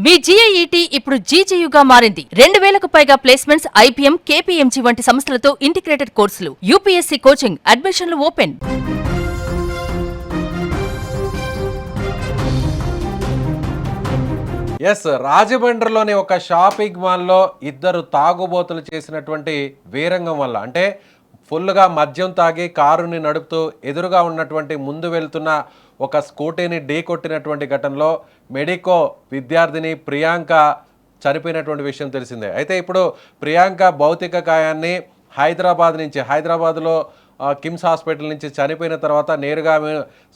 మీ జీఐఈటీ ఇప్పుడు జీజేయుగా మారింది. 2000కు పైగా ప్లేస్మెంట్స్, ఐపీఎం, కేపీఎంజీ వంటి సంస్థలతో ఇంటిగ్రేటెడ్ కోర్సులు. యూపీఎస్సీ కోచింగ్, అడ్మిషన్లు ఓపెన్. రాజమండ్రిలోని ఒక షాపింగ్ మాల్లో ఇద్దరు తాగుబోతులు చేసినటువంటి వీరంగం వల్ల, అంటే ఫుల్గా మద్యం తాగి కారుని నడుపుతూ ఎదురుగా ఉన్నటువంటి ముందు వెళ్తున్న ఒక స్కూటీని ఢీకొట్టినటువంటి ఘటనలో మెడికో విద్యార్థిని ప్రియాంక చనిపోయినటువంటి విషయం తెలిసిందే. అయితే ఇప్పుడు ప్రియాంక భౌతిక కాయాన్ని హైదరాబాద్లో కిమ్స్ హాస్పిటల్ నుంచి చనిపోయిన తర్వాత నేరుగా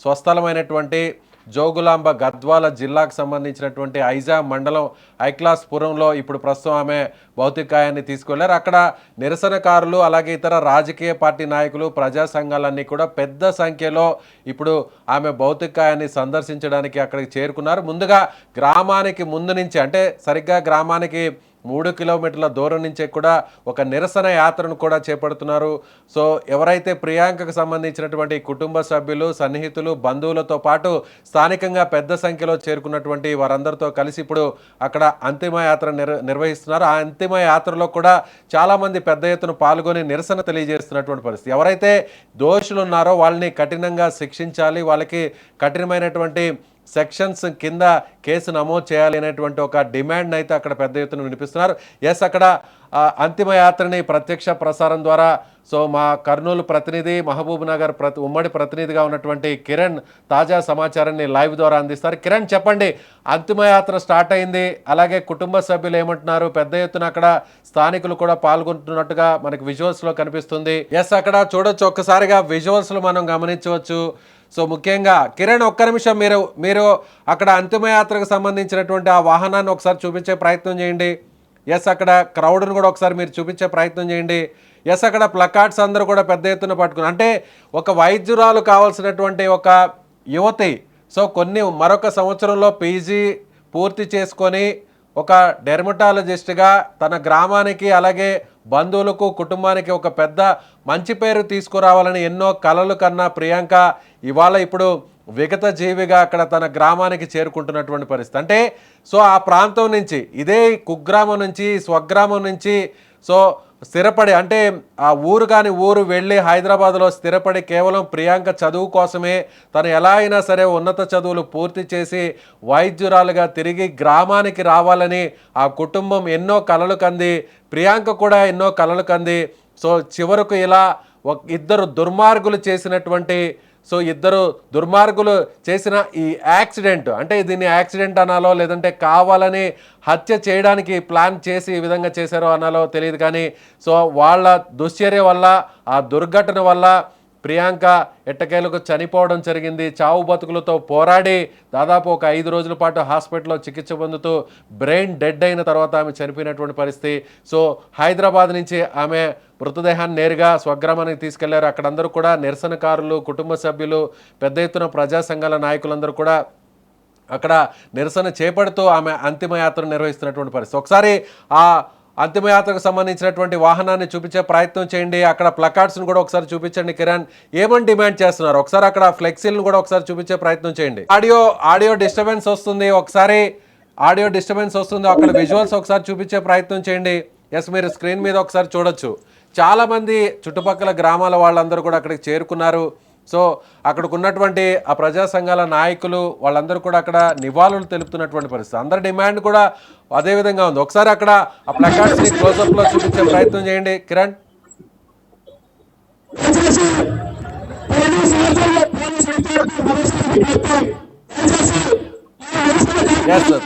స్వస్థలమైనటువంటి జోగులాంబ గద్వాల జిల్లాకు సంబంధించినటువంటి ఐజా మండలం ఐక్లాస్పురంలో ఇప్పుడు ప్రస్తుతం ఆమె భౌతికాయాన్ని తీసుకెళ్లారు. అక్కడ నిరసనకారులు, అలాగే ఇతర రాజకీయ పార్టీ నాయకులు, ప్రజా సంఘాలన్నీ కూడా పెద్ద సంఖ్యలో ఇప్పుడు ఆమె భౌతికాయాన్ని సందర్శించడానికి అక్కడికి చేరుకున్నారు. ముందుగా గ్రామానికి ముందు నుంచి, అంటే సరిగ్గా గ్రామానికి 3 కిలోమీటర్ల దూరం నుంచే కూడా ఒక నిరసన యాత్రను కూడా చేపడుతున్నారు. సో ఎవరైతే ప్రియాంకకు సంబంధించినటువంటి కుటుంబ సభ్యులు, సన్నిహితులు, బంధువులతో పాటు స్థానికంగా పెద్ద సంఖ్యలో చేరుకున్నటువంటి వారందరితో కలిసి ఇప్పుడు అక్కడ అంతిమ యాత్ర నిర్వహిస్తున్నారు. ఆ అంతిమ యాత్రలో కూడా చాలామంది పెద్ద ఎత్తున పాల్గొని నిరసన తెలియజేస్తున్నటువంటి పరిస్థితి. ఎవరైతే దోషులు ఉన్నారో వాళ్ళని కఠినంగా శిక్షించాలి, వాళ్ళకి కఠినమైనటువంటి సెక్షన్స్ కింద కేసు నమోదు చేయాలి అనేటువంటి ఒక డిమాండ్ అయితే అక్కడ పెద్ద ఎత్తున వినిపిస్తున్నారు. అక్కడ అంతిమ యాత్రని ప్రత్యక్ష ప్రసారం ద్వారా మా కర్నూలు ప్రతినిధి, మహబూబ్ నగర్ ఉమ్మడి ప్రతినిధిగా ఉన్నటువంటి కిరణ్ తాజా సమాచారాన్ని లైవ్ ద్వారా అందిస్తారు. కిరణ్, చెప్పండి, అంతిమ యాత్ర స్టార్ట్ అయింది, అలాగే కుటుంబ సభ్యులు ఏమంటున్నారు? పెద్ద ఎత్తున అక్కడ స్థానికులు కూడా పాల్గొంటున్నట్టుగా మనకి విజువల్స్లో కనిపిస్తుంది. అక్కడ చూడొచ్చు, ఒక్కసారిగా విజువల్స్లో మనం గమనించవచ్చు. ముఖ్యంగా కిరణ్, ఒక్క నిమిషం మీరు అక్కడ అంతిమయాత్రకు సంబంధించినటువంటి ఆ వాహనాన్ని ఒకసారి చూపించే ప్రయత్నం చేయండి. అక్కడ క్రౌడ్ను కూడా ఒకసారి మీరు చూపించే ప్రయత్నం చేయండి. అక్కడ ప్లకార్డ్స్ అందరూ కూడా పెద్ద ఎత్తున పట్టుకుని, అంటే ఒక వైద్యురాలు కావాల్సినటువంటి ఒక యువతి మరొక సంవత్సరంలో పీజీ పూర్తి చేసుకొని ఒక డెర్మటాలజిస్ట్గా తన గ్రామానికి, అలాగే బంధువులకు, కుటుంబానికి ఒక పెద్ద మంచి పేరు తీసుకురావాలని ఎన్నో కలలు కన్నా ప్రియాంక ఇవాళ ఇప్పుడు విగత జీవిగా అక్కడ తన గ్రామానికి చేరుకుంటున్నటువంటి పరిస్థితి. అంటే ఆ ప్రాంతం నుంచి, ఇదే కుగ్రామం నుంచి, స్వగ్రామం నుంచి స్థిరపడి, అంటే ఆ ఊరు వెళ్ళి హైదరాబాద్లో స్థిరపడి కేవలం ప్రియాంక చదువు కోసమే తను ఎలా అయినా సరే ఉన్నత చదువులు పూర్తి చేసి వైద్యురాలుగా తిరిగి గ్రామానికి రావాలని ఆ కుటుంబం ఎన్నో కలలు కంది, ప్రియాంక కూడా ఎన్నో కలలు కంది. చివరకు ఇలా ఇద్దరు దుర్మార్గులు చేసినటువంటి ఇద్దరు దుర్మార్గులు చేసిన ఈ యాక్సిడెంట్, అంటే దీన్ని యాక్సిడెంట్ అనాలో లేదంటే కావాలని హత్య చేయడానికి ప్లాన్ చేసి ఈ విధంగా చేశారో అనాలో తెలియదు, కానీ వాళ్ళ దుశ్చర్య వల్ల, ఆ దుర్ఘటన వల్ల ప్రియాంక ఎట్టకేలకు చనిపోవడం జరిగింది. చావు బతుకులతో పోరాడి దాదాపు ఒక 5 రోజుల పాటు హాస్పిటల్లో చికిత్స పొందుతూ బ్రెయిన్ డెడ్ అయిన తర్వాత ఆమె చనిపోయినటువంటి పరిస్థితి. హైదరాబాద్ నుంచి ఆమె మృతదేహాన్ని నేరుగా స్వగ్రామానికి తీసుకెళ్లారు. అక్కడందరూ కూడా నిరసనకారులు, కుటుంబ సభ్యులు, పెద్ద ఎత్తున ప్రజా సంఘాల నాయకులందరూ కూడా అక్కడ నిరసన చేపడుతూ ఆమె అంతిమయాత్ర నిర్వహిస్తున్నటువంటి పరిస్థితి. ఒకసారి ఆ అంతిమయాత్రకు సంబంధించినటువంటి వాహనాన్ని చూపించే ప్రయత్నం చేయండి. అక్కడ ప్లకార్డ్స్ను కూడా ఒకసారి చూపించండి. కిరణ్, ఏమని డిమాండ్ చేస్తున్నారు? ఒకసారి అక్కడ ఫ్లెక్సీలను కూడా ఒకసారి చూపించే ప్రయత్నం చేయండి. ఆడియో డిస్టర్బెన్స్ వస్తుంది, అక్కడ విజువల్స్ ఒకసారి చూపించే ప్రయత్నం చేయండి. మీరు స్క్రీన్ మీద ఒకసారి చూడొచ్చు. చాలామంది చుట్టుపక్కల గ్రామాల వాళ్ళందరూ కూడా అక్కడికి చేరుకున్నారు. అక్కడికి ఉన్నటువంటి ఆ ప్రజా సంఘాల నాయకులు వాళ్ళందరూ కూడా అక్కడ నివాళులు తెలుపుతున్నటువంటి పరిస్థితి. అందరి డిమాండ్ కూడా అదే విధంగా ఉంది. ఒకసారి అక్కడ ఆ ప్లకార్డ్స్ని క్లోజప్లో చూపించే ప్రయత్నం చేయండి కిరణ్.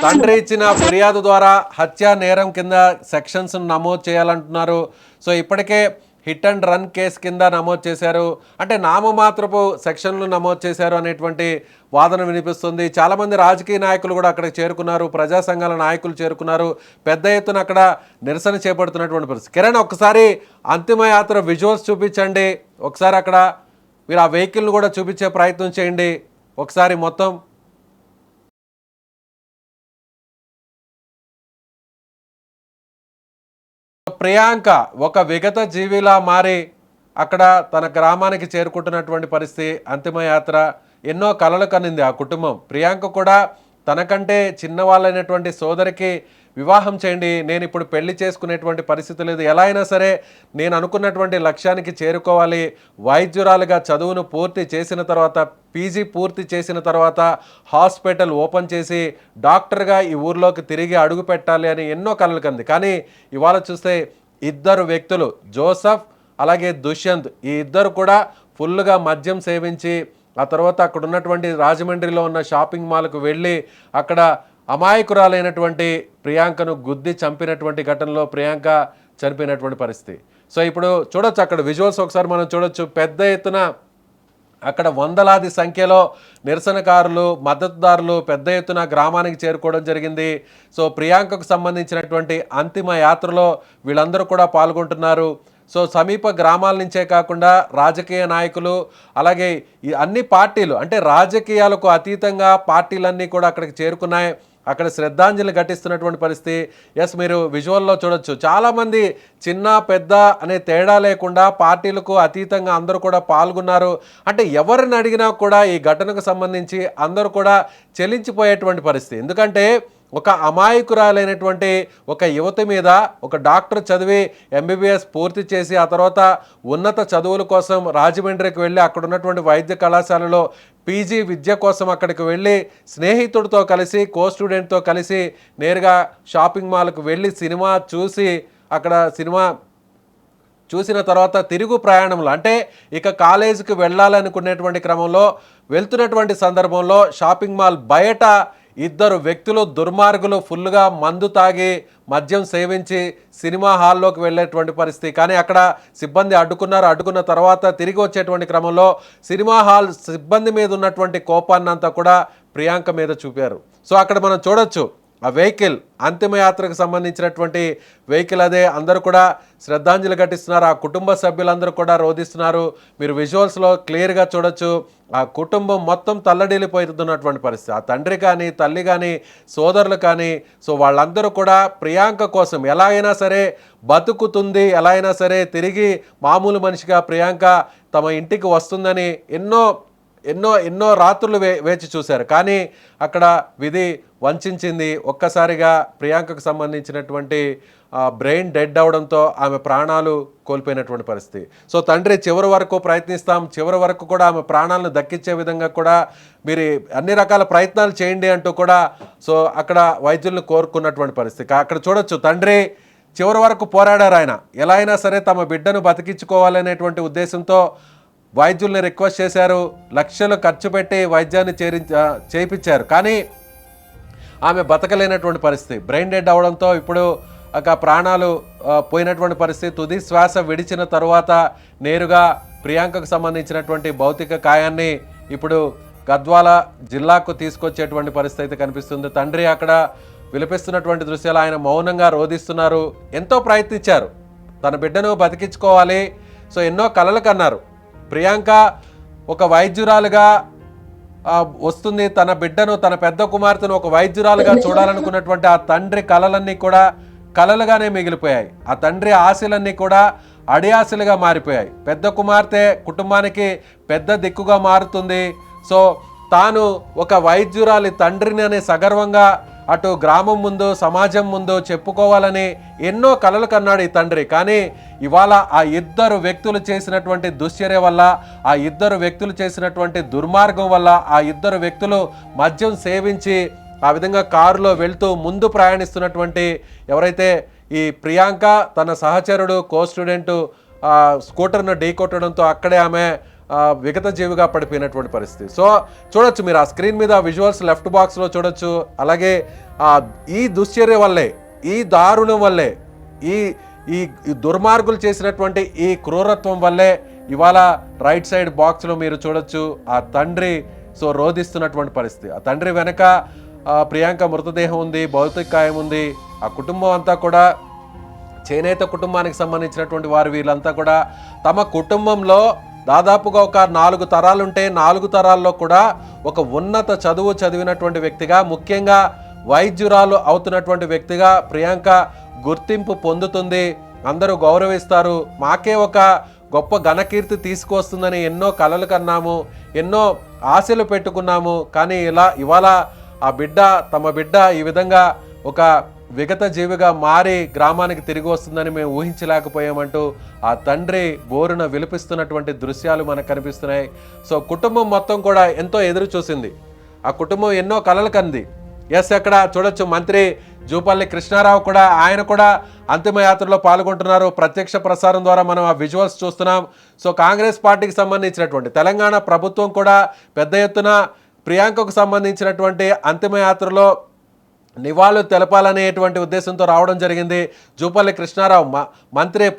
తండ్రి ఇచ్చిన ఫిర్యాదు ద్వారా హత్యా నేరం కింద సెక్షన్స్ నమోదు చేయాలంటున్నారు. ఇప్పటికే హిట్ అండ్ రన్ కేసు కింద నమోదు చేశారు, అంటే నామమాత్రపు సెక్షన్లు నమోదు చేశారు అనేటువంటి వాదన వినిపిస్తుంది. చాలామంది రాజకీయ నాయకులు కూడా అక్కడికి చేరుకున్నారు, ప్రజా సంఘాల నాయకులు చేరుకున్నారు, పెద్ద ఎత్తున అక్కడ నిరసన చేపడుతున్నటువంటి పరిస్థితి. కిరణ్, ఒకసారి అంతిమయాత్ర విజువల్స్ చూపించండి. ఒకసారి అక్కడ మీరు ఆ వెహికల్ను కూడా చూపించే ప్రయత్నం చేయండి. ఒకసారి మొత్తం ప్రియాంక ఒక విగత జీవిలా మారి అక్కడ తన గ్రామానికి చేరుకుంటున్నటువంటి పరిస్థితి. అంతిమయాత్ర ఎన్నో కలలు కనింది ఆ కుటుంబం. ప్రియాంక కూడా తనకంటే చిన్నవాళ్ళైనటువంటి సోదరికి వివాహం చేయండి, నేను ఇప్పుడు పెళ్లి చేసుకునేటువంటి పరిస్థితి లేదు, ఎలా అయినా సరే నేను అనుకున్నటువంటి లక్ష్యానికి చేరుకోవాలి, వైద్యురాలుగా చదువును పూర్తి చేసిన తర్వాత పీజీ పూర్తి చేసిన తర్వాత హాస్పిటల్ ఓపెన్ చేసి డాక్టర్గా ఈ ఊర్లోకి తిరిగి అడుగు పెట్టాలి అని ఎన్నో కలలు కంది. కానీ ఇవాళ చూస్తే ఇద్దరు వ్యక్తులు, జోసఫ్ అలాగే దుష్యంత్, ఈ ఇద్దరు కూడా ఫుల్గా మద్యం సేవించి ఆ తర్వాత అక్కడ ఉన్నటువంటి రాజమండ్రిలో ఉన్న షాపింగ్ మాల్కు వెళ్ళి అక్కడ అమాయకురాలైనటువంటి ప్రియాంకను గుద్ది చంపినటువంటి ఘటనలో ప్రియాంక చనిపోయినటువంటి పరిస్థితి. సో ఇప్పుడు చూడొచ్చు అక్కడ విజువల్స్ ఒకసారి మనం చూడొచ్చు. పెద్ద ఎత్తున అక్కడ వందలాది సంఖ్యలో నిరసనకారులు, మద్దతుదారులు పెద్ద ఎత్తున గ్రామానికి చేరుకోవడం జరిగింది. సో ప్రియాంకకు సంబంధించినటువంటి అంతిమ యాత్రలో వీళ్ళందరూ కూడా పాల్గొంటున్నారు. సో సమీప గ్రామాల నుంచే కాకుండా రాజకీయ నాయకులు, అలాగే ఈ అన్ని పార్టీలు, అంటే రాజకీయాలకు అతీతంగా పార్టీలన్నీ కూడా అక్కడికి చేరుకున్నాయి. అక్కడ శ్రద్ధాంజలి ఘటిస్తున్నటువంటి పరిస్థితి. ఎస్, మీరు విజువల్లో చూడొచ్చు, చాలామంది చిన్న పెద్ద అనే తేడా లేకుండా పార్టీలకు అతీతంగా అందరూ కూడా పాల్గొన్నారు. అంటే ఎవరిని అడిగినా కూడా ఈ ఘటనకు సంబంధించి అందరూ కూడా చెల్లించిపోయేటువంటి పరిస్థితి. ఎందుకంటే ఒక అమాయకురాలైనటువంటి ఒక యువతి మీద ఒక డాక్టర్ చదివి ఎంబీబీఎస్ పూర్తి చేసి ఆ తర్వాత ఉన్నత చదువుల కోసం రాజమండ్రికి వెళ్ళి అక్కడ ఉన్నటువంటి వైద్య కళాశాలలో పీజీ విద్య కోసం అక్కడికి వెళ్ళి స్నేహితుడితో కలిసి, కో స్టూడెంట్తో కలిసి నేరుగా షాపింగ్ మాల్కు వెళ్ళి సినిమా చూసి అక్కడ సినిమా చూసిన తర్వాత తిరుగు ప్రయాణంలో, అంటే ఇక కాలేజీకి వెళ్ళాలనుకునేటువంటి క్రమంలో వెళ్తున్నటువంటి సందర్భంలో షాపింగ్ మాల్ బయట ఇద్దరు వ్యక్తులు, దుర్మార్గులు ఫుల్గా మందు తాగి మద్యం సేవించి సినిమా హాల్లోకి వెళ్ళేటువంటి పరిస్థితి. కానీ అక్కడ సిబ్బంది అడ్డుకున్నారు. అడ్డుకున్న తర్వాత తిరిగి వచ్చేటువంటి క్రమంలో సినిమా హాల్ సిబ్బంది మీద ఉన్నటువంటి కోపాన్ని అంతా కూడా ప్రియాంక మీద చూపారు. సో అక్కడ మనం చూడొచ్చు ఆ వెహికల్, అంతిమయాత్రకు సంబంధించినటువంటి వెహికల్ అదే. అందరూ కూడా శ్రద్ధాంజలి ఘటిస్తున్నారు. ఆ కుటుంబ సభ్యులందరూ కూడా రోధిస్తున్నారు. మీరు విజువల్స్లో క్లియర్గా చూడొచ్చు. ఆ కుటుంబం మొత్తం తల్లడిల్లిపోతున్నటువంటి పరిస్థితి. ఆ తండ్రి కానీ, తల్లి కానీ, సోదరులు కానీ, సో వాళ్ళందరూ కూడా ప్రియాంక కోసం ఎలా అయినా సరే బతుకుతుంది, ఎలా అయినా సరే తిరిగి మామూలు మనిషిగా ప్రియాంక తమ ఇంటికి వస్తుందని ఎన్నో ఎన్నో ఎన్నో రాత్రులు వేచి చూశారు. కానీ అక్కడ విధి వంచింది. ఒక్కసారిగా ప్రియాంకకు సంబంధించినటువంటి బ్రెయిన్ డెడ్ అవడంతో ఆమె ప్రాణాలు కోల్పోయినటువంటి పరిస్థితి. సో తండ్రి చివరి వరకు ప్రయత్నిస్తాం, చివరి వరకు కూడా ఆమె ప్రాణాలను దక్కించే విధంగా కూడా మీరు అన్ని రకాల ప్రయత్నాలు చేయండి అంటూ కూడా సో అక్కడ వైద్యులను కోరుకున్నటువంటి పరిస్థితి. అక్కడ చూడొచ్చు, తండ్రి చివరి వరకు పోరాడారు. ఆయన ఎలా అయినా సరే తమ బిడ్డను బతికించుకోవాలనేటువంటి ఉద్దేశంతో వైద్యుల్ని రిక్వెస్ట్ చేశారు. లక్షలు ఖర్చు పెట్టి వైద్యాన్ని చేయించారు. కానీ ఆమె బతకలేనటువంటి పరిస్థితి. బ్రెయిన్ డెడ్ అవడంతో ఇప్పుడు ఒక ప్రాణాలు పోయినటువంటి పరిస్థితి. తుది శ్వాస విడిచిన తరువాత నేరుగా ప్రియాంకకు సంబంధించినటువంటి భౌతిక కాయాన్ని ఇప్పుడు గద్వాల జిల్లాకు తీసుకొచ్చేటువంటి పరిస్థితి అయితే కనిపిస్తుంది. తండ్రి అక్కడ విలపిస్తున్నటువంటి దృశ్యాలు, ఆయన మౌనంగా రోధిస్తున్నారు. ఎంతో ప్రయత్నించారు తన బిడ్డను బతికించుకోవాలి. సో ఎన్నో కలలు కన్నారు. ప్రియాంక ఒక వైద్యురాలుగా వస్తుంది, తన బిడ్డను, తన పెద్ద కుమార్తెను ఒక వైద్యురాలుగా చూడాలనుకున్నటువంటి ఆ తండ్రి కలలన్నీ కూడా కలలుగానే మిగిలిపోయాయి. ఆ తండ్రి ఆశలన్నీ కూడా అడియాశలుగా మారిపోయాయి. పెద్ద కుమార్తె కుటుంబానికి పెద్ద దిక్కుగా మారుతుంది. సో తాను ఒక వైద్యురాలి తండ్రిని అనే సగర్వంగా అటు గ్రామం ముందు, సమాజం ముందు చెప్పుకోవాలని ఎన్నో కలలు కన్నాడు ఈ తండ్రి. కానీ ఇవాళ ఆ ఇద్దరు వ్యక్తులు చేసినటువంటి దుశ్చర్య వల్ల, ఆ ఇద్దరు వ్యక్తులు చేసినటువంటి దుర్మార్గం వల్ల, ఆ ఇద్దరు వ్యక్తులు మద్యం సేవించి ఆ విధంగా కారులో వెళ్తూ ముందు ప్రయాణిస్తున్నటువంటి ఎవరైతే ఈ ప్రియాంక తన సహచరుడు, కో స్టూడెంటు స్కూటర్ను ఢీకొట్టడంతో అక్కడే ఆమె విగత జీవిగా పడిపోయినటువంటి పరిస్థితి. సో చూడొచ్చు మీరు ఆ స్క్రీన్ మీద విజువల్స్ లెఫ్ట్ బాక్స్లో చూడొచ్చు. అలాగే ఈ దుశ్చర్య వల్లే, ఈ దారుణం వల్లే, ఈ ఈ దుర్మార్గులు చేసినటువంటి ఈ క్రూరత్వం వల్లే ఇవాళ రైట్ సైడ్ బాక్స్లో మీరు చూడొచ్చు ఆ తండ్రి సో రోధిస్తున్నటువంటి పరిస్థితి. ఆ తండ్రి వెనక ప్రియాంక మృతదేహం ఉంది, భౌతిక కాయం ఉంది. ఆ కుటుంబం అంతా కూడా చేనేత కుటుంబానికి సంబంధించినటువంటి వారు. వీళ్ళంతా కూడా తమ కుటుంబంలో దాదాపుగా ఒక 4 తరాలుంటే 4 తరాల్లో కూడా ఒక ఉన్నత చదువు చదివినటువంటి వ్యక్తిగా, ముఖ్యంగా వైద్యురాలు అవుతున్నటువంటి వ్యక్తిగా ప్రియాంక గుర్తింపు పొందుతుంది. అందరూ గౌరవిస్తారు. మాకే ఒక గొప్ప ఘనకీర్తి తీసుకొస్తుందని ఎన్నో కలలు కన్నాము, ఎన్నో ఆశలు పెట్టుకున్నాము. కానీ ఇవాళ ఆ బిడ్డ తమ బిడ్డ ఈ విధంగా ఒక విగత జీవిగా మారి గ్రామానికి తిరిగి వస్తుందని మేము ఊహించలేకపోయామంటూ ఆ తండ్రి బోరున విలిపిస్తున్నటువంటి దృశ్యాలు మనకు కనిపిస్తున్నాయి. సో కుటుంబం మొత్తం కూడా ఎంతో ఎదురు చూసింది. ఆ కుటుంబం ఎన్నో కలలు కంది. ఎస్, అక్కడ చూడొచ్చు మంత్రి జూపల్లి కృష్ణారావు కూడా, ఆయన కూడా అంతిమయాత్రలో పాల్గొంటున్నారు. ప్రత్యక్ష ప్రసారం ద్వారా మనం ఆ విజువల్స్ చూస్తున్నాం. సో కాంగ్రెస్ పార్టీకి సంబంధించినటువంటి తెలంగాణ ప్రభుత్వం కూడా పెద్ద ఎత్తున ప్రియాంకకు సంబంధించినటువంటి అంతిమయాత్రలో నివాళులు తెలపాలనేటువంటి ఉద్దేశంతో రావడం జరిగింది. జూపల్లి కృష్ణారావు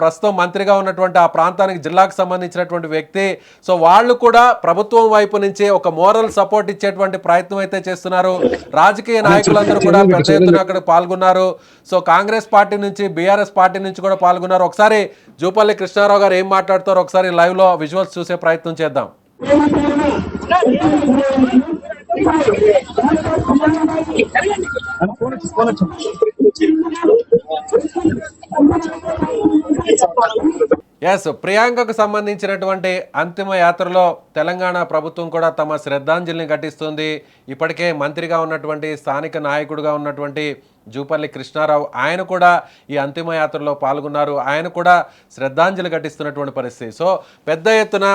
ప్రస్తుతం మంత్రిగా ఉన్నటువంటి ఆ ప్రాంతానికి జిల్లాకు సంబంధించినటువంటి వ్యక్తి. సో వాళ్ళు కూడా ప్రభుత్వం వైపు నుంచి ఒక మోరల్ సపోర్ట్ ఇచ్చేటువంటి ప్రయత్నం అయితే చేస్తున్నారు. రాజకీయ నాయకులందరూ కూడా పెద్ద ఎత్తున అక్కడ పాల్గొన్నారు. సో కాంగ్రెస్ పార్టీ నుంచి, బీఆర్ఎస్ పార్టీ నుంచి కూడా పాల్గొన్నారు. ఒకసారి జూపల్లి కృష్ణారావు గారు ఏం మాట్లాడతారో ఒకసారి లైవ్ లో విజువల్స్ చూసే ప్రయత్నం చేద్దాం. ఎస్, ప్రియాంకకు సంబంధించినటువంటి అంతిమ యాత్రలో తెలంగాణ ప్రభుత్వం కూడా తమ శ్రద్ధాంజలిని ఘటిస్తుంది. ఇప్పటికే మంత్రిగా ఉన్నటువంటి స్థానిక నాయకుడిగా ఉన్నటువంటి జూపల్లి కృష్ణారావు ఆయన కూడా ఈ అంతిమ యాత్రలో పాల్గొన్నారు. ఆయన కూడా శ్రద్ధాంజలి ఘటిస్తున్నటువంటి పరిస్థితి. సో పెద్ద ఎత్తున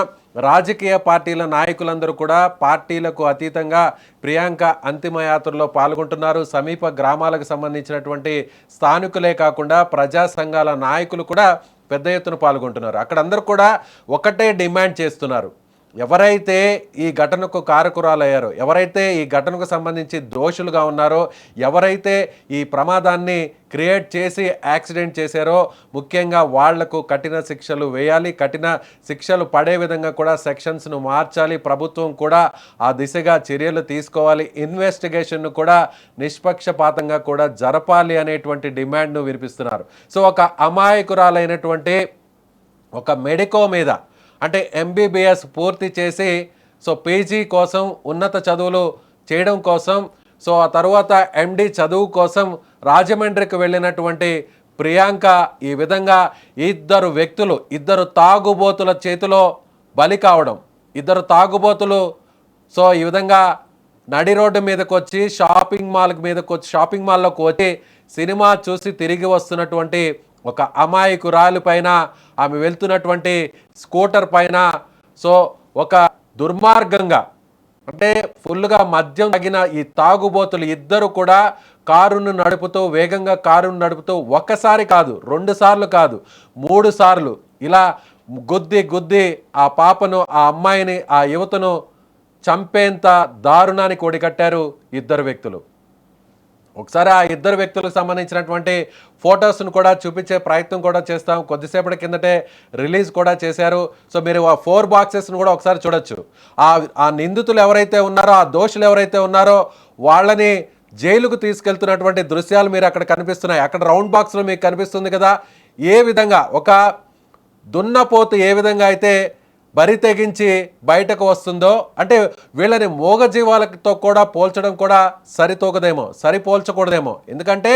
రాజకీయ పార్టీల నాయకులందరూ కూడా పార్టీలకు అతీతంగా ప్రియాంక అంతిమ యాత్రలో పాల్గొంటున్నారు. సమీప గ్రామాలకు సంబంధించినటువంటి స్థానికులే కాకుండా ప్రజా సంఘాల నాయకులు కూడా పెద్ద ఎత్తున పాల్గొంటున్నారు. అక్కడ అందరూ కూడా ఒకటే డిమాండ్ చేస్తున్నారు. ఎవరైతే ఈ ఘటనకు కారకురాలయ్యారో, ఎవరైతే ఈ ఘటనకు సంబంధించి దోషులుగా ఉన్నారో, ఎవరైతే ఈ ప్రమాదాన్ని క్రియేట్ చేసి యాక్సిడెంట్ చేశారో ముఖ్యంగా వాళ్లకు కఠిన శిక్షలు వేయాలి. కఠిన శిక్షలు పడే విధంగా కూడా సెక్షన్స్ను మార్చాలి. ప్రభుత్వం కూడా ఆ దిశగా చర్యలు తీసుకోవాలి. ఇన్వెస్టిగేషన్ను కూడా నిష్పక్షపాతంగా కూడా జరపాలి అనేటువంటి డిమాండ్ను వినిపిస్తున్నారు. సో ఒక అమాయకురాలైనటువంటి ఒక మెడికో మీద, అంటే ఎంబీబీఎస్ పూర్తి చేసి సో పీజీ కోసం ఉన్నత చదువులు చేయడం కోసం, సో ఆ తర్వాత ఎండి చదువు కోసం రాజమండ్రికి వెళ్ళినటువంటి ప్రియాంక ఈ విధంగా ఇద్దరు తాగుబోతుల చేతిలో బలి కావడం. ఇద్దరు తాగుబోతులు సో ఈ విధంగా నడి రోడ్డు మీదకి వచ్చి షాపింగ్ మాల్లోకి వచ్చి సినిమా చూసి తిరిగి వస్తున్నటువంటి ఒక అమాయకురాలు పైన, ఆమె వెళ్తున్నటువంటి స్కూటర్ పైన సో ఒక దుర్మార్గంగా, అంటే ఫుల్గా మద్యం తాగిన ఈ తాగుబోతులు ఇద్దరు కూడా వేగంగా కారును నడుపుతూ ఒకసారి కాదు, 2 సార్లు కాదు, 3 సార్లు ఇలా గుద్ది ఆ పాపను, ఆ అమ్మాయిని, ఆ యువతను చంపేంత దారుణానికి ఒడిగట్టారు ఇద్దరు వ్యక్తులు. ఒకసారి ఆ ఇద్దరు వ్యక్తులకు సంబంధించినటువంటి ఫొటోస్ను కూడా చూపించే ప్రయత్నం కూడా చేస్తాం. కొద్దిసేపటి కిందటే రిలీజ్ కూడా చేశారు. సో మీరు ఆ 4 బాక్సెస్ను కూడా ఒకసారి చూడొచ్చు. ఆ నిందితులు ఎవరైతే ఉన్నారో, ఆ దోషులు ఎవరైతే ఉన్నారో వాళ్ళని జైలుకు తీసుకెళ్తున్నటువంటి దృశ్యాలు మీరు అక్కడ కనిపిస్తున్నాయి. అక్కడ రౌండ్ బాక్స్లో మీకు కనిపిస్తుంది కదా, ఏ విధంగా ఒక దున్నపోతు ఏ విధంగా అయితే బరి తెగించి బయటకు వస్తుందో, అంటే వీళ్ళని మూగజీవాలతో కూడా పోల్చడం కూడా సరిపోల్చకూడదేమో. ఎందుకంటే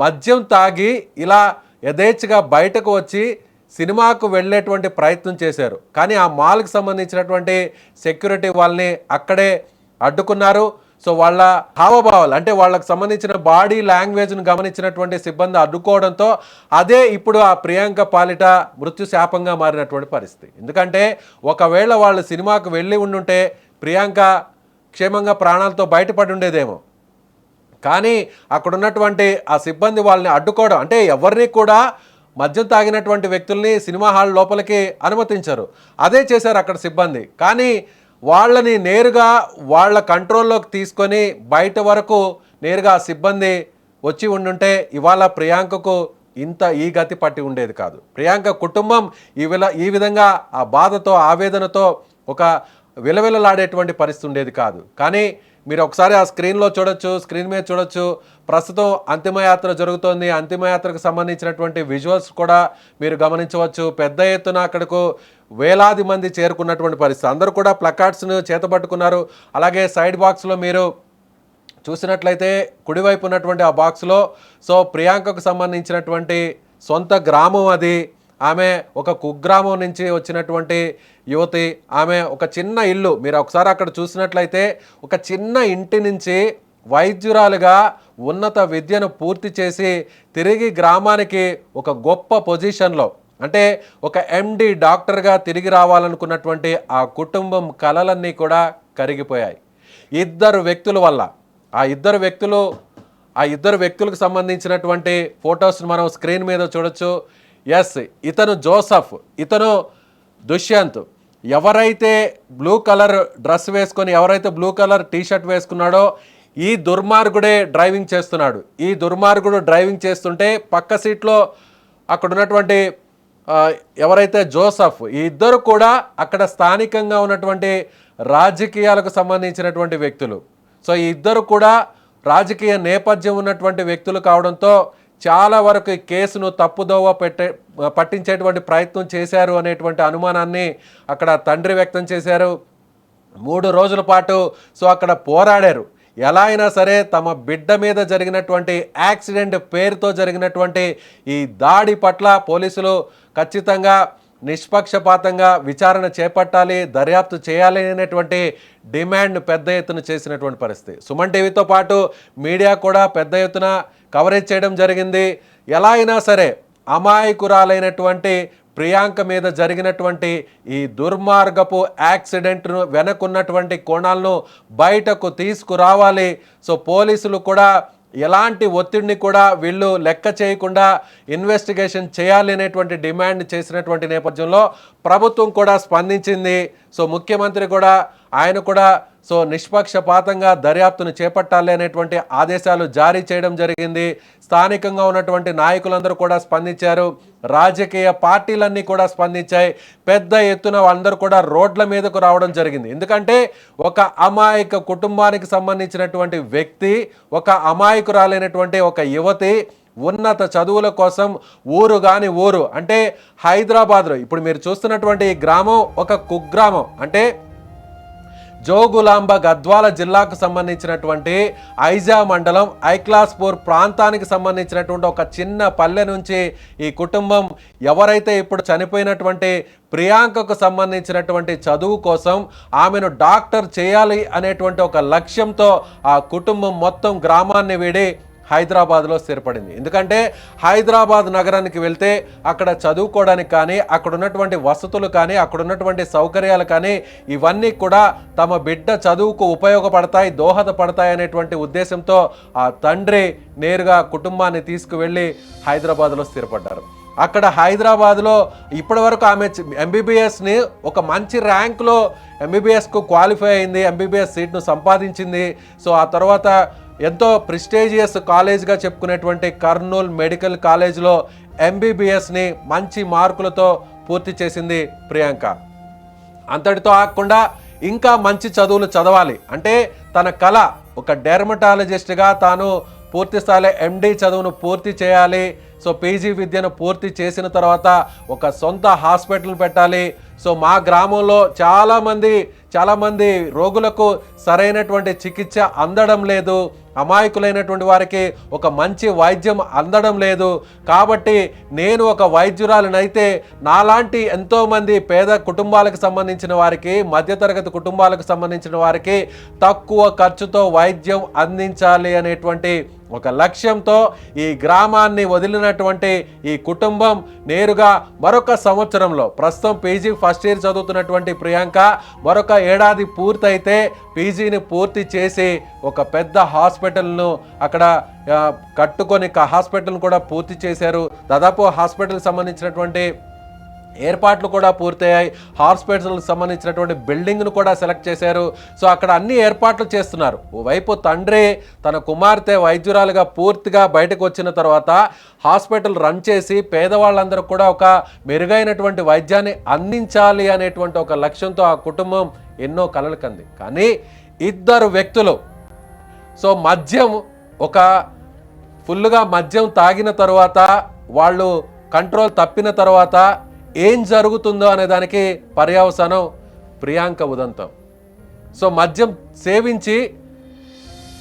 మద్యం తాగి ఇలా యథేచ్ఛగా బయటకు వచ్చి సినిమాకు వెళ్ళేటువంటి ప్రయత్నం చేశారు. కానీ ఆ మాల్కి సంబంధించినటువంటి సెక్యూరిటీ వాళ్ళని అక్కడే అడ్డుకున్నారు. సో వాళ్ళ హావభావాలు, అంటే వాళ్ళకు సంబంధించిన బాడీ లాంగ్వేజ్ను గమనించినటువంటి సిబ్బంది అడ్డుకోవడంతో అదే ఇప్పుడు ఆ ప్రియాంక పాలిట మృత్యు శాపంగా మారినటువంటి పరిస్థితి. ఎందుకంటే ఒకవేళ వాళ్ళు సినిమాకు వెళ్ళి ఉండుంటే ప్రియాంక క్షేమంగా ప్రాణాలతో బయటపడి ఉండేదేమో. కానీ అక్కడ ఉన్నటువంటి ఆ సిబ్బంది వాళ్ళని అడ్డుకోవడం, అంటే ఎవరిని కూడా మద్యం తాగినటువంటి వ్యక్తుల్ని సినిమా హాల్ లోపలికి అనుమతించరు. అదే చేశారు అక్కడ సిబ్బంది. కానీ వాళ్ళని నేరుగా వాళ్ళ కంట్రోల్లోకి తీసుకొని బయట వరకు నేరుగా సిబ్బంది వచ్చి ఉండుంటే ఇవాళ ప్రియాంకకు ఈ గతి పట్టి ఉండేది కాదు. ప్రియాంక కుటుంబం ఈ విధంగా ఆ బాధతో, ఆవేదనతో ఒక విలవిలలాడేటువంటి పరిస్థితి ఉండేది కాదు. కానీ మీరు ఒకసారి ఆ స్క్రీన్ మీద చూడొచ్చు. ప్రస్తుతం అంతిమయాత్ర జరుగుతోంది. అంతిమయాత్రకు సంబంధించినటువంటి విజువల్స్ కూడా మీరు గమనించవచ్చు. పెద్ద ఎత్తున అక్కడకు వేలాది మంది చేరుకున్నటువంటి పరిస్థితి. అందరూ కూడా ప్లకార్డ్స్ను చేతబట్టుకున్నారు. అలాగే సైడ్ బాక్స్లో మీరు చూసినట్లయితే కుడివైపు ఉన్నటువంటి ఆ బాక్స్లో సో ప్రియాంకకు సంబంధించినటువంటి సొంత గ్రామం అది. ఆమె ఒక కుగ్రామం నుంచి వచ్చినటువంటి యువతి. ఆమె ఒక చిన్న ఇల్లు, మీరు ఒకసారి అక్కడ చూసినట్లయితే ఒక చిన్న ఇంటి నుంచి వైద్యురాలుగా ఉన్నత విద్యను పూర్తి చేసి తిరిగి గ్రామానికి ఒక గొప్ప పొజిషన్లో, అంటే ఒక ఎండి డాక్టర్గా తిరిగి రావాలనుకున్నటువంటి ఆ కుటుంబం కలలన్నీ కూడా కరిగిపోయాయి ఇద్దరు వ్యక్తుల వల్ల. ఆ ఇద్దరు వ్యక్తులకు సంబంధించినటువంటి ఫొటోస్ని మనం స్క్రీన్ మీద చూడొచ్చు. ఎస్, ఇతను జోసఫ్, ఇతను దుష్యంత్. ఎవరైతే బ్లూ కలర్ డ్రెస్ వేసుకొని, ఎవరైతే బ్లూ కలర్ టీషర్ట్ వేసుకున్నాడో ఈ దుర్మార్గుడే డ్రైవింగ్ చేస్తున్నాడు. ఈ దుర్మార్గుడు డ్రైవింగ్ చేస్తుంటే పక్క సీట్లో అక్కడ ఉన్నటువంటి ఎవరైతే జోసఫ్, ఈ ఇద్దరు కూడా అక్కడ స్థానికంగా ఉన్నటువంటి రాజకీయాలకు సంబంధించినటువంటి వ్యక్తులు. సో ఈ ఇద్దరు కూడా రాజకీయ నేపథ్యం ఉన్నటువంటి వ్యక్తులు కావడంతో చాలా వరకు ఈ కేసును తప్పుదోవ పట్టించేటువంటి ప్రయత్నం చేశారు అనేటువంటి అనుమానాన్ని అక్కడ తండ్రి వ్యక్తం చేశారు. 3 రోజుల పాటు సో అక్కడ పోరాడారు. ఎలా అయినా సరే తమ బిడ్డ మీద జరిగినటువంటి యాక్సిడెంట్ పేరుతో జరిగినటువంటి ఈ దాడి పట్ల పోలీసులు ఖచ్చితంగా నిష్పక్షపాతంగా విచారణ చేపట్టాలి, దర్యాప్తు చేయాలి అనేటువంటి డిమాండ్ పెద్ద ఎత్తున చేసినటువంటి పరిస్థితి. సుమన్ టీవీతో పాటు మీడియా కూడా పెద్ద ఎత్తున కవరేజ్ చేయడం జరిగింది. ఎలా అయినా సరే అమాయకురాలైనటువంటి ప్రియాంక మీద జరిగినటువంటి ఈ దుర్మార్గపు యాక్సిడెంట్ను వెనకున్నటువంటి కోణాలను బయటకు తీసుకురావాలి. సో పోలీసులు కూడా ఎలాంటి ఒత్తిడిని కూడా వీళ్ళు లెక్క చేయకుండా ఇన్వెస్టిగేషన్ చేయాలి అనేటువంటి డిమాండ్ చేసినటువంటి నేపథ్యంలో ప్రభుత్వం కూడా స్పందించింది. సో ముఖ్యమంత్రి కూడా ఆయన కూడా సో నిష్పక్షపాతంగా దర్యాప్తును చేపట్టాలి అనేటువంటి ఆదేశాలు జారీ చేయడం జరిగింది. స్థానికంగా ఉన్నటువంటి నాయకులందరూ కూడా స్పందించారు, రాజకీయ పార్టీలన్నీ కూడా స్పందించాయి. పెద్ద ఎత్తున అందరూ కూడా రోడ్ల మీదకు రావడం జరిగింది. ఎందుకంటే ఒక అమాయక కుటుంబానికి సంబంధించినటువంటి వ్యక్తి, ఒక అమాయకురాలైనటువంటి ఒక యువతి ఉన్నత చదువుల కోసం ఊరు అంటే హైదరాబాద్లో ఇప్పుడు మీరు చూస్తున్నటువంటి ఈ గ్రామం ఒక కుగ్రామం, అంటే జోగులాంబ గద్వాల జిల్లాకు సంబంధించినటువంటి ఐజా మండలం ఐక్లాస్పూర్ ప్రాంతానికి సంబంధించినటువంటి ఒక చిన్న పల్లె నుంచి ఈ కుటుంబం ఎవరైతే ఇప్పుడు చనిపోయినటువంటి ప్రియాంకకు సంబంధించినటువంటి చదువు కోసం ఆమెను డాక్టర్ చేయాలి అనేటువంటి ఒక లక్ష్యంతో ఆ కుటుంబం మొత్తం గ్రామాన్ని వీడి హైదరాబాద్లో స్థిరపడింది. ఎందుకంటే హైదరాబాద్ నగరానికి వెళ్తే అక్కడ చదువుకోవడానికి కానీ, అక్కడ ఉన్నటువంటి వసతులు కానీ, అక్కడ ఉన్నటువంటి సౌకర్యాలు కానీ ఇవన్నీ కూడా తమ బిడ్డ చదువుకు ఉపయోగపడతాయి, దోహదపడతాయి అనేటువంటి ఉద్దేశంతో ఆ తండ్రి నేరుగా కుటుంబాన్ని తీసుకువెళ్ళి హైదరాబాద్లో స్థిరపడ్డారు. అక్కడ హైదరాబాద్లో ఇప్పటి వరకు ఆమె ఎంబీబీఎస్ని ఒక మంచి ర్యాంక్లో ఎంబీబీఎస్కు క్వాలిఫై అయింది, ఎంబీబీఎస్ సీట్ను సంపాదించింది. సో ఆ తర్వాత ఎంతో ప్రెస్టీజియస్ కాలేజ్గా చెప్పుకునేటువంటి కర్నూల్ మెడికల్ కాలేజ్లో ఎంబీబీఎస్ని మంచి మార్కులతో పూర్తి చేసింది ప్రియాంక. అంతటితో ఆగకుండా ఇంకా మంచి చదువులు చదవాలి అంటే తన కళ ఒక డెర్మటాలజిస్ట్గా తాను పూర్తి స్థాయిలో ఎండి చదువును పూర్తి చేయాలి. సో పీజీ విద్యను పూర్తి చేసిన తర్వాత ఒక సొంత హాస్పిటల్ పెట్టాలి. సో మా గ్రామంలో చాలామంది రోగులకు సరైనటువంటి చికిత్స అందడం లేదు, అమాయకులైనటువంటి వారికి ఒక మంచి వైద్యం అందడం లేదు. కాబట్టి నేను ఒక వైద్యురాలనైతే నాలాంటి ఎంతోమంది పేద కుటుంబాలకు సంబంధించిన వారికి, మధ్యతరగతి కుటుంబాలకు సంబంధించిన వారికి తక్కువ ఖర్చుతో వైద్యం అందించాలి అనేటువంటి ఒక లక్ష్యంతో ఈ గ్రామాన్ని వదిలినటువంటి ఈ కుటుంబం నేరుగా మరొక సంవత్సరంలో, ప్రస్తుతం పీజీ ఫస్ట్ ఇయర్ చదువుతున్నటువంటి ప్రియాంక మరొక ఏడాది పూర్తయితే పీజీని పూర్తి చేసి ఒక పెద్ద హాస్పిటల్ను అక్కడ కట్టుకొని హాస్పిటల్ను కూడా పూర్తి చేశారు. దాదాపు హాస్పిటల్కి సంబంధించినటువంటి ఏర్పాట్లు కూడా పూర్తయ్యాయి. హాస్పిటల్కి సంబంధించినటువంటి బిల్డింగ్ను కూడా సెలెక్ట్ చేశారు. సో అక్కడ అన్ని ఏర్పాట్లు చేస్తున్నారు. ఓవైపు తండ్రి తన కుమార్తె వైద్యురాలుగా పూర్తిగా బయటకు వచ్చిన తర్వాత హాస్పిటల్ రన్ చేసి పేదవాళ్ళందరూ కూడా ఒక మెరుగైనటువంటి వైద్యాన్ని అందించాలి అనేటువంటి ఒక లక్ష్యంతో ఆ కుటుంబం ఎన్నో కలలు కంది. కానీ ఇద్దరు వ్యక్తులు సో ఫుల్గా మద్యం తాగిన తర్వాత వాళ్ళు కంట్రోల్ తప్పిన తర్వాత ఏం జరుగుతుందో అనే దానికి పర్యవసానం ప్రియాంక ఉదంతం. సో మద్యం సేవించి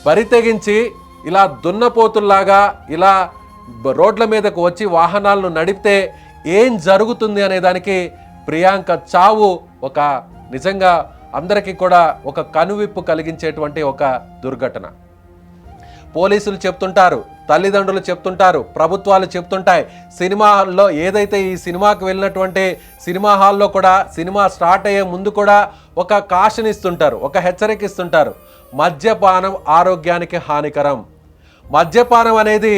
బరితెగించి ఇలా దున్నపోతుల్లాగా ఇలా రోడ్ల మీదకు వచ్చి వాహనాలను నడిపితే ఏం జరుగుతుంది అనే దానికి ప్రియాంక చావు ఒక నిజంగా అందరికీ కూడా ఒక కనువిప్పు కలిగించేటువంటి ఒక దుర్ఘటన. పోలీసులు చెప్తుంటారు, తల్లిదండ్రులు చెప్తుంటారు, ప్రభుత్వాలు చెప్తుంటాయి. సినిమా హాల్లో ఏదైతే ఈ సినిమాకి వెళ్ళినటువంటి సినిమా హాల్లో కూడా సినిమా స్టార్ట్ అయ్యే ముందు కూడా ఒక కాషన్ ఇస్తుంటారు, ఒక హెచ్చరిక ఇస్తుంటారు. మద్యపానం ఆరోగ్యానికి హానికరం. మద్యపానం అనేది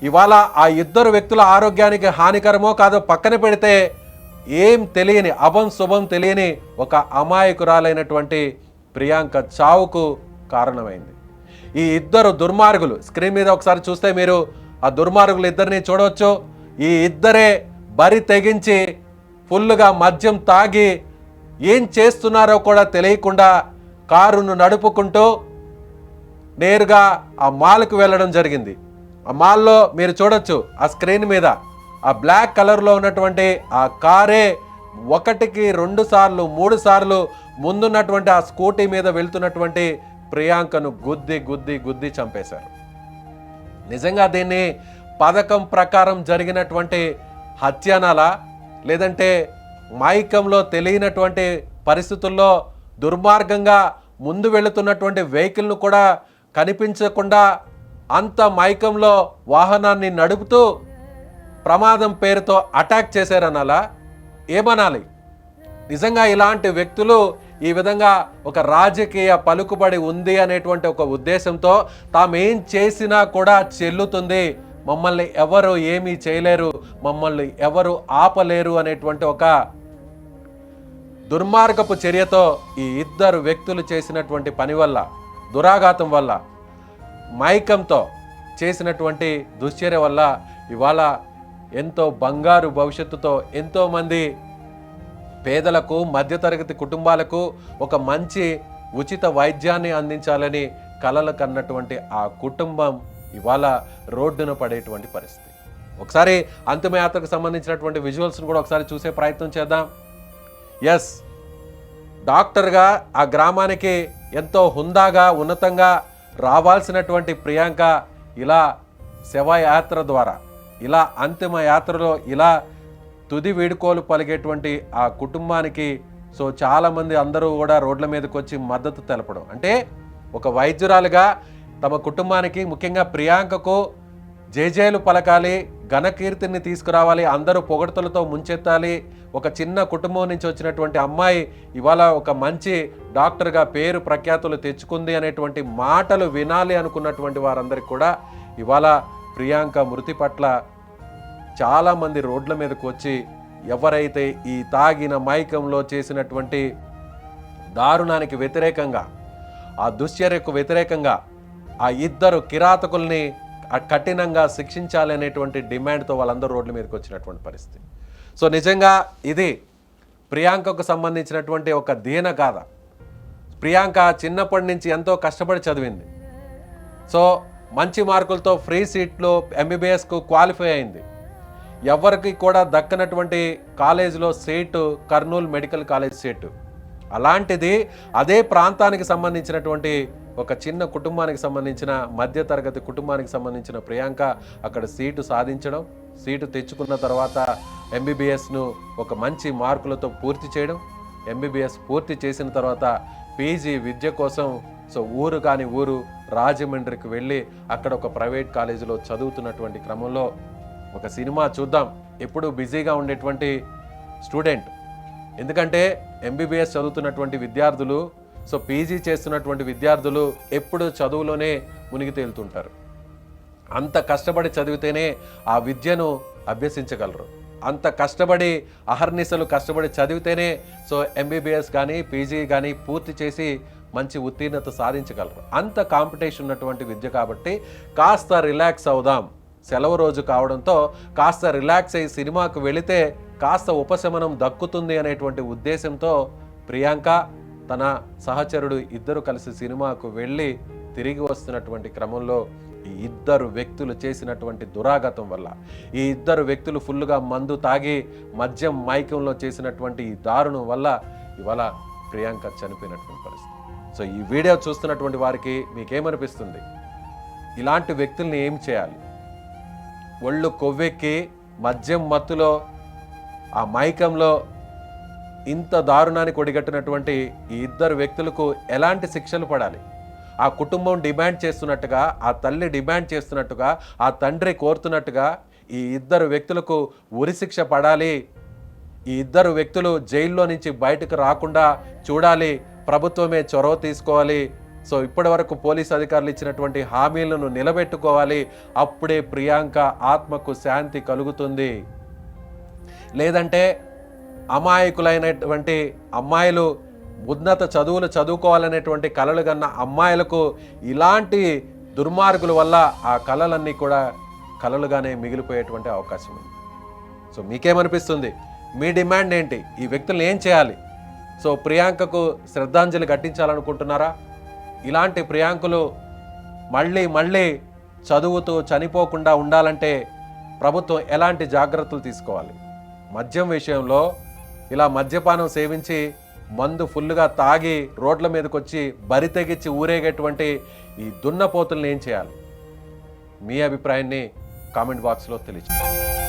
ఇవాళ ఆ ఇద్దరు వ్యక్తుల ఆరోగ్యానికి హానికరమో కాదో పక్కన పెడితే ఏం తెలియని అభం శుభం తెలియని ఒక అమాయకురాలైనటువంటి ప్రియాంక చావుకు కారణమైంది. ఈ ఇద్దరు దుర్మార్గులు స్క్రీన్ మీద ఒకసారి చూస్తే మీరు ఆ దుర్మార్గులు ఇద్దరిని చూడవచ్చు. ఈ ఇద్దరే బరి తెగించి ఫుల్గా మద్యం తాగి ఏం చేస్తున్నారో కూడా తెలియకుండా కారును నడుపుకుంటూ నేరుగా ఆ మాల్కు వెళ్ళడం జరిగింది. ఆ మాల్లో మీరు చూడొచ్చు ఆ స్క్రీన్ మీద ఆ బ్లాక్ కలర్లో ఉన్నటువంటి ఆ కారే 1కి 2 సార్లు 3 సార్లు ముందున్నటువంటి ఆ స్కూటీ మీద వెళ్తున్నటువంటి ప్రియాంకను గుద్ది గుద్ది గుద్ది చంపేశారు. నిజంగా దీన్ని పథకం ప్రకారం జరిగినటువంటి హత్యానాలా, లేదంటే మైకంలో తెలియనటువంటి పరిస్థితుల్లో దుర్మార్గంగా ముందు వెళుతున్నటువంటి వెహికల్ను కూడా కనిపించకుండా అంత మైకంలో వాహనాన్ని నడుపుతూ ప్రమాదం పేరుతో అటాక్ చేశారనాలా, ఏమనాలి? నిజంగా ఇలాంటి వ్యక్తులు ఈ విధంగా ఒక రాజకీయ పలుకుబడి ఉంది అనేటువంటి ఒక ఉద్దేశంతో తామేం చేసినా కూడా చెల్లుతుంది, మమ్మల్ని ఎవరు ఏమీ చేయలేరు, మమ్మల్ని ఎవరు ఆపలేరు అనేటువంటి ఒక దుర్మార్గపు చర్యతో ఈ ఇద్దరు వ్యక్తులు చేసినటువంటి పని వల్ల, దురాఘాతం వల్ల, మైకంతో చేసినటువంటి దుశ్చర్య వల్ల ఇవాళ ఎంతో బంగారు భవిష్యత్తుతో ఎంతోమంది పేదలకు, మధ్యతరగతి కుటుంబాలకు ఒక మంచి ఉచిత వైద్యాన్ని అందించాలని కలలు కన్నటువంటి ఆ కుటుంబం ఇవాళ రోడ్డున పడేటువంటి పరిస్థితి. ఒకసారి అంతిమయాత్రకు సంబంధించినటువంటి విజువల్స్ను కూడా ఒకసారి చూసే ప్రయత్నం చేద్దాం. ఎస్, డాక్టర్గా ఆ గ్రామానికి ఎంతో హుందాగా ఉన్నతంగా రావాల్సినటువంటి ప్రియాంక ఇలా శవయాత్ర ద్వారా, ఇలా అంతిమ యాత్రలో ఇలా తుది వీడుకోలు పలిగేటువంటి ఆ కుటుంబానికి చాలామంది అందరూ కూడా రోడ్ల మీదకి వచ్చి మద్దతు తెలపడం, అంటే ఒక వైద్యురాలుగా తమ కుటుంబానికి, ముఖ్యంగా ప్రియాంకకు జేజేలు పలకాలి, ఘనకీర్తిని తీసుకురావాలి, అందరూ పొగడ్తలతో ముంచెత్తాలి. ఒక చిన్న కుటుంబం నుంచి వచ్చినటువంటి అమ్మాయి ఇవాళ ఒక మంచి డాక్టర్గా పేరు ప్రఖ్యాతులు తెచ్చుకుంది అనేటువంటి మాటలు వినాలి అనుకున్నటువంటి వారందరికీ కూడా ఇవాళ ప్రియాంక మృతి పట్ల చాలామంది రోడ్ల మీదకు వచ్చి ఎవరైతే ఈ తాగిన మైకంలో చేసినటువంటి దారుణానికి వ్యతిరేకంగా, ఆ దుశ్చర్యకు వ్యతిరేకంగా ఆ ఇద్దరు కిరాతకుల్ని కఠినంగా శిక్షించాలి అనేటువంటి డిమాండ్తో వాళ్ళందరూ రోడ్ల మీదకి వచ్చినటువంటి పరిస్థితి. నిజంగా ఇది ప్రియాంకకు సంబంధించినటువంటి ఒక దీన గాథ. ప్రియాంక చిన్నప్పటి నుంచి ఎంతో కష్టపడి చదివింది. మంచి మార్కులతో ఫ్రీ సీట్లో ఎంబీబీఎస్కు క్వాలిఫై అయింది. ఎవరికి కూడా దక్కనటువంటి కాలేజీలో seat Kurnool medical college seat. అలాంటిది అదే ప్రాంతానికి సంబంధించినటువంటి ఒక చిన్న కుటుంబానికి సంబంధించిన మధ్యతరగతి కుటుంబానికి సంబంధించిన ప్రియాంక అక్కడ సీటు సాధించడం, సీటు తెచ్చుకున్న తర్వాత ఎంబీబీఎస్ను ఒక మంచి మార్కులతో పూర్తి చేయడం, ఎంబీబీఎస్ పూర్తి చేసిన తర్వాత పీజీ విద్య కోసం ఊరు కాని ఊరు రాజమండ్రికి వెళ్ళి అక్కడ ఒక ప్రైవేట్ కాలేజీలో చదువుతున్నటువంటి క్రమంలో ఒక సినిమా చూద్దాం. ఎప్పుడు బిజీగా ఉండేటువంటి స్టూడెంట్, ఎందుకంటే ఎంబీబీఎస్ చదువుతున్నటువంటి విద్యార్థులు, పీజీ చేస్తున్నటువంటి విద్యార్థులు ఎప్పుడు చదువులోనే మునిగి తేలుతుంటారు. అంత కష్టపడి చదివితేనే ఆ విద్యను అభ్యసించగలరు. అంత కష్టపడి అహర్నిశలు కష్టపడి చదివితేనే ఎంబీబీఎస్ కానీ పీజీ కానీ పూర్తి చేసి మంచి ఉత్తీర్ణత సాధించగలరు. అంత కాంపిటీషన్ ఉన్నటువంటి విద్య కాబట్టి కాస్త రిలాక్స్ అవుదాం, సెలవు రోజు కావడంతో కాస్త రిలాక్స్ అయ్యి సినిమాకు వెళితే కాస్త ఉపశమనం దక్కుతుంది అనేటువంటి ఉద్దేశంతో ప్రియాంక తన సహచరుడు ఇద్దరు కలిసి సినిమాకు వెళ్ళి తిరిగి వస్తున్నటువంటి క్రమంలో ఈ ఇద్దరు వ్యక్తులు చేసినటువంటి దురాఘాతం వల్ల, ఈ ఇద్దరు వ్యక్తులు ఫుల్గా మందు తాగి మద్యం మైకంలో చేసినటువంటి ఈ దారుణం వల్ల ఇవాళ ప్రియాంక చనిపోయినటువంటి పరిస్థితి. ఈ వీడియో చూస్తున్నటువంటి వారికి మీకేమనిపిస్తుంది? ఇలాంటి వ్యక్తుల్ని ఏం చేయాలి? ఒళ్ళు కొవ్వెక్కి మద్యం మత్తులో ఆ మైకంలో ఇంత దారుణానికి ఒడిగట్టినటువంటి ఈ ఇద్దరు వ్యక్తులకు ఎలాంటి శిక్షలు పడాలి? ఆ కుటుంబం డిమాండ్ చేస్తున్నట్టుగా, ఆ తల్లి డిమాండ్ చేస్తున్నట్టుగా, ఆ తండ్రి కోరుతున్నట్టుగా ఈ ఇద్దరు వ్యక్తులకు ఉరిశిక్ష పడాలి, ఈ ఇద్దరు వ్యక్తులు జైల్లో నుంచి బయటకు రాకుండా చూడాలి, ప్రభుత్వమే చొరవ తీసుకోవాలి. సో ఇప్పటి వరకు పోలీస్ అధికారులు ఇచ్చినటువంటి హామీలను నిలబెట్టుకోవాలి. అప్పుడే ప్రియాంక ఆత్మకు శాంతి కలుగుతుంది. లేదంటే అమాయకులైనటువంటి అమ్మాయిలు, ఉన్నత చదువులు చదువుకోవాలనేటువంటి కలలు కన్న అమ్మాయిలకు ఇలాంటి దుర్మార్గుల వల్ల ఆ కలలన్నీ కూడా కలలుగానే మిగిలిపోయేటువంటి అవకాశం ఉంది. సో మీకేమనిపిస్తుంది? మీ డిమాండ్ ఏంటి? ఈ వ్యక్తులను ఏం చేయాలి? సో ప్రియాంకకు శ్రద్ధాంజలి ఘటించాలనుకుంటున్నారా? ఇలాంటి ప్రియాంకలు మళ్ళీ చదువుతూ చనిపోకుండా ఉండాలంటే ప్రభుత్వం ఎలాంటి జాగ్రత్తలు తీసుకోవాలి? మద్యం విషయంలో ఇలా మద్యపానం సేవించి మందు ఫుల్లుగా తాగి రోడ్ల మీదకి వచ్చి బరి తెగించి ఊరేగేటువంటి ఈ దున్నపోతుల్ని ఏం చేయాలి? మీ అభిప్రాయాన్ని కామెంట్ బాక్స్లో తెలియజేయండి.